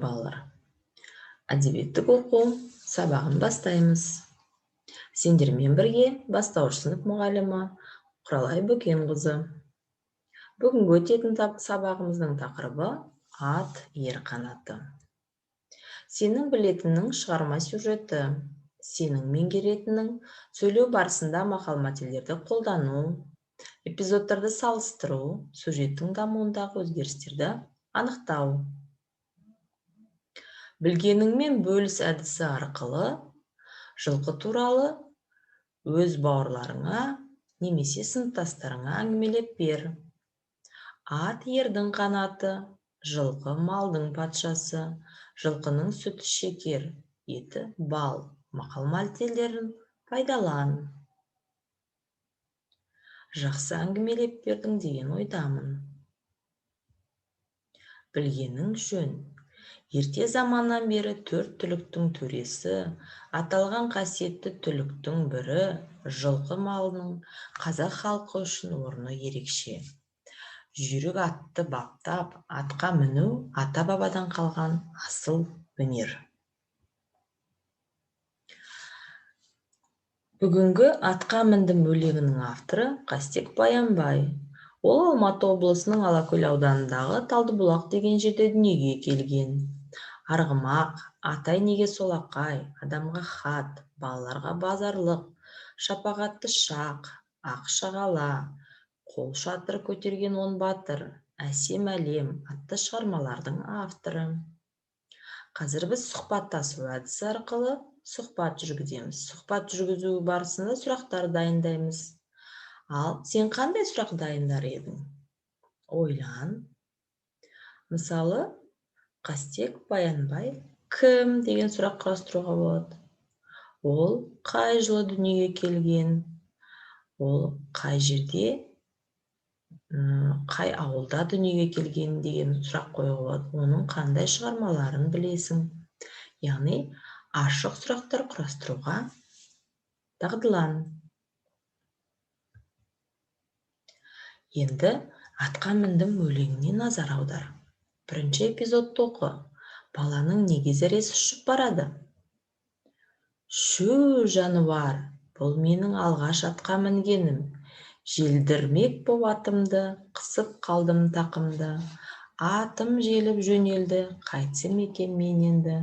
балалар. Әдебиеттік оқу сабағын бастаймыз. Сендермен бірге бастауыш сынып мұғалімі Құралай Бөкенқызы. Бүгінгі өтетін сабағымыздың тақырыбы ат ер қанаты. Сенің білетінің шығарма сюжеті, сенің меңгеретінің сөйлеу барысында мақал-мәтелдерді қолдану, эпизодтарды салыстыру, сюжеттің дамуындағы өзгерістерді анықтау. Білгеніңмен бөліс әдісі арқылы жылқы туралы өз бауырларыңа немесе сыныптастарыңа әңгімелеп бер. Ат ердің қанаты, жылқы малдың патшасы, жылқының сүті шекер, еті бал мақал-мәтелдерін пайдалан. Жақсы әңгімелеп бердің деген ойдамын. Білгенің жөн. Ерте заманнан бері 4 түліктің төресі, аталған қасиетті түліктің бірі, жылқы малының қазақ халқы үшін орны ерекше. Жүйрік атты баптап, атқа міну ата-бабадан қалған асыл өнер. Бүгінгі атқа міндім өлеңінің авторы Қастек Баянбай. Ол Алматы облысының Алакөл ауданындағы Талдыбұлақ деген жерде дүниеге келген. Арғымақ, атай неге солақай, адамға хат, балаларға базарлық, шапағатты шақ, ақ шағала, қол шатыр көтерген 10 батыр, әсем әлем атты шығармалардың авторы. Қазір біз сұхбаттасу әдісі арқылы сұхбат жүргіземіз. Сұхбат жүргізу барысында сұрақтар дайындаймыз. Ал сен қандай сұрақ дайындар едің? Ойлан. Мысалы, Қастек Баянбай кім деген сұрақ құрастыруға болады. Ол қай жылы дүниеге келген? Ол қай жерде, қай ауылда дүниеге келген деген сұрақ қоюға болады. Оның қандай шығармаларын білесің? Яғни, ашық сұрақтар құрастыруға дағдылан. Енді атқа міндім өлеңіне назар аудар. Бірінші эпизодты оқы. Баланың неге зәресі ұшып барады? Шу жануар, бұл менің алғаш атқа мінгенім. Желдірмек боп атымды, қысып қалдым тақымды. Атым желіп жөнелді, қайтсем екен мен енді.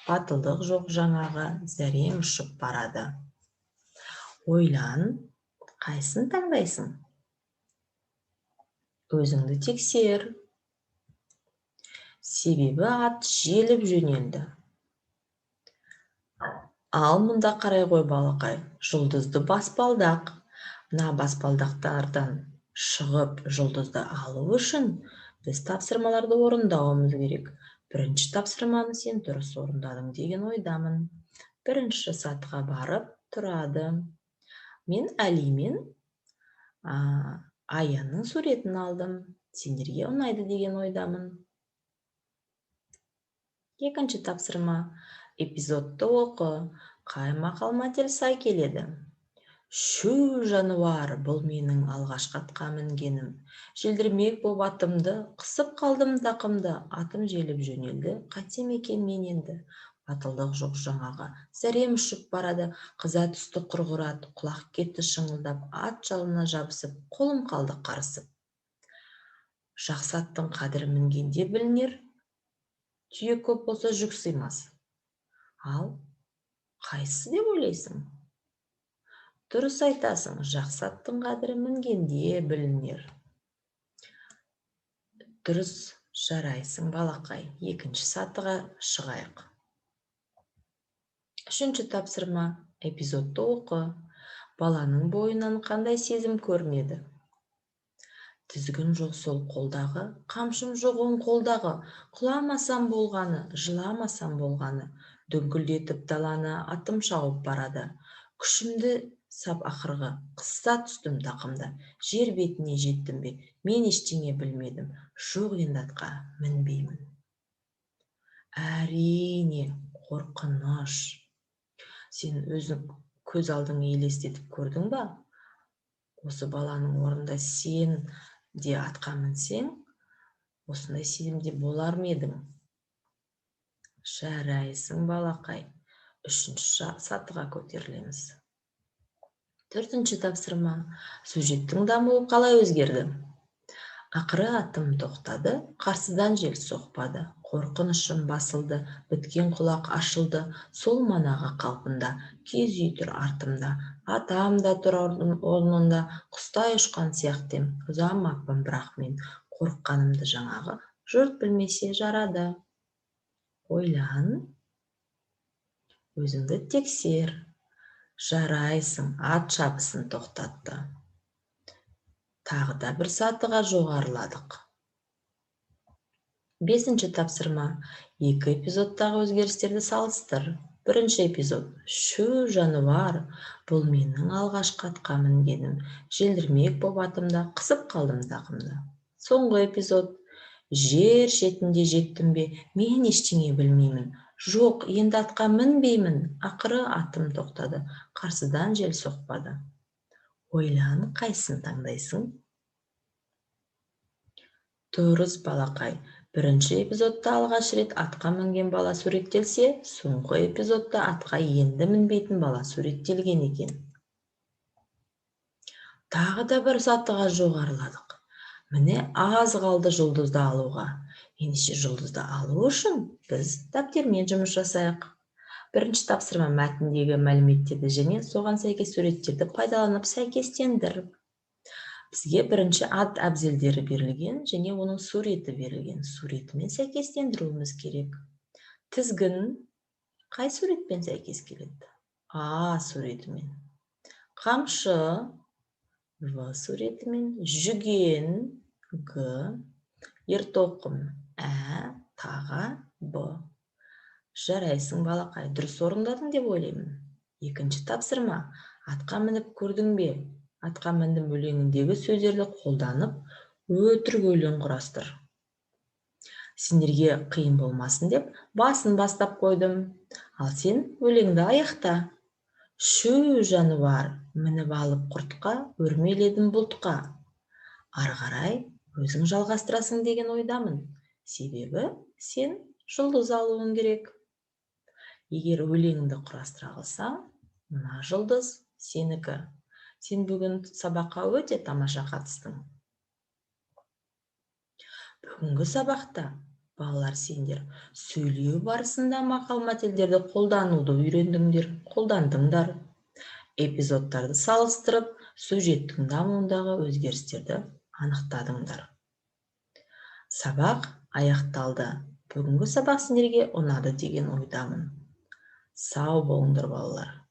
Батылдық жоқ жаңағы, зәрем ұшып барады. Ойлан, қайсын таңдайсың? Өзіңді тексер. Себебі ат желіп жөнелді. Ал мұнда қарай қой балақай, жұлдызды баспалдақ. Мына баспалдақтардан шығып жұлдызды алу үшін біз тапсырмаларды орындауымыз керек. Бірінші тапсырманы сен дұрыс орындадың деген ойдамын. Бірінші сатыға барып тұрады. Мен Әли мен Аянның суретін алдым. Сендерге ұнайды деген ойдамын. Екінші тапсырма. Эпизодты оқы. Қай мақал-мәтел сай келеді? Шу жануар, бұл менің алғашқы атқа мінгенім. Желдірмек боп атымды, қысып қалдым тақымды. Атым желіп жөнелді, қайтсем екен мен енді. Батылдық жоқ жаңағы, зәрем ұшып барады. Қыза түсті құрғырат, құлақ кетті шыңылдап. Ат жалына жабысып, қолым қалды қарысып. Жақсы аттың қадірі мінгенде білінер. Түйе көп болса жүк сыймас. Ал қайсысы деп ойлайсың? Дұрыс айтасың, жақсы аттың қадірі мінгенде білінер. Дұрыс жарайсың балақай. Екінші сатыға шығайық. Үшінші тапсырма. Эпизодты оқы. Баланың бойынан қандай сезім көрінеді? Тізгін жоқ сол қолдағы, қамшым жоқ оң қолдағы, құламасам болғаны, жыламасам болғаны, дөңкілдетіп даланы атым шауып барады. Күшімді сап ақырғы, қысса түстім тақымда, жер бетіне жеттім бе, мен ештеңе білмедім, жоқ енді атқа мінбеймін. Әрине, қорқыныш. Сен өзің көз алдыңа елестетіп көрдің ба? Осы баланың орнында сен де атқа мінсең, осындай сезімде болар ма едің? Жарайсың, балақай. Үшінші сатыға көтерілеміз. Төртінші тапсырма. Сюжеттің дамуы қалай өзгерді? Ақыры атым тоқтады, қарсыдан жел соқпады. Қорқынышым басылды, біткен құлақ ашылды. Сол манағы қалпында, киіз үй тұр артымда. Атам да тұр орнында, құстай ұшқан сияқтым. Ұзамаппын бірақ мен, қорыққанымды жаңағы, жұрт білмесе жарады. Ойлан, өзіңді тексер. Жарайсың, ат шабысын тоқтатты. Тағы да бір сатыға жоғарыладық. Бесінші тапсырма. Екі эпизодтағы өзгерістерді салыстыр. Бірінші эпизод. Шу жануар, бұл менің алғашқы атқа мінгенім. Желдірмек боп атымда, қысып қалдым тақымда. Соңғы эпизод. Жер шетінде жеттім бе, мен ештеңе білмеймін. Жоқ, енді атқа мінбеймін. Ақыры атым тоқтады, қарсыдан жел соқпады. Ойлан, қайсын таңдайсың? Дұрыс, балақай. Бірінші эпизодта алғаш рет атқа мінген бала суреттелсе, соңғы эпизодта атқа енді мінбейтін бала суреттелген екен. Тағы да бір сатыға жоғарыладық. Міне аз қалды жұлдызды алуға. Ендеше жұлдызды алу үшін біз дәптермен жұмыс жасайық. Бірінші тапсырма мәтіндегі мәліметтерді және соған сәйкес суреттерді пайдаланып сәйкестендір. Бізге бірінші ат әбзелдері берілген және оның суреті берілген. Суретімен сәйкестендіруіміз керек. Тізгін қай суретпен сәйкес келеді? А суретімен. Қамшы В суретімен. Жүген Г. Ертоқым Ә. Таға Б. Жарайсың, балақай, дұрыс орындадың деп ойлаймын. Екінші тапсырма. Атқа мініп көрдің бе? Атқа міндім өлеңіндегі сөздерді қолданып, өтірік өлең құрастыр. Сендерге қиын болмасын деп, басын бастап қойдым. Ал сен өлеңді аяқта. Шу жануар, мініп алып құртқа, өрмеледім бұлтқа. Ары қарай өзің жалғастырасың деген ойдамын. Себебі сен жұлдыз алуың керек. Егер өлеңді құрастыра алсаң, мына жұлдыз сенікі. Сен бүгін сабаққа өте тамаша қатыстың. Бүгінгі сабақта балалар сендер сөйлеу барысында мақал-мәтелдерді қолдануды қолдандыңдар. Эпизодтарды салыстырып, сюжеттің дамуындағы өзгерістерді анықтадыңдар. Сабақ аяқталды. Бүгінгі сабақ сендерге ұнады деген ойдамын. Сау болыңдар, балалар.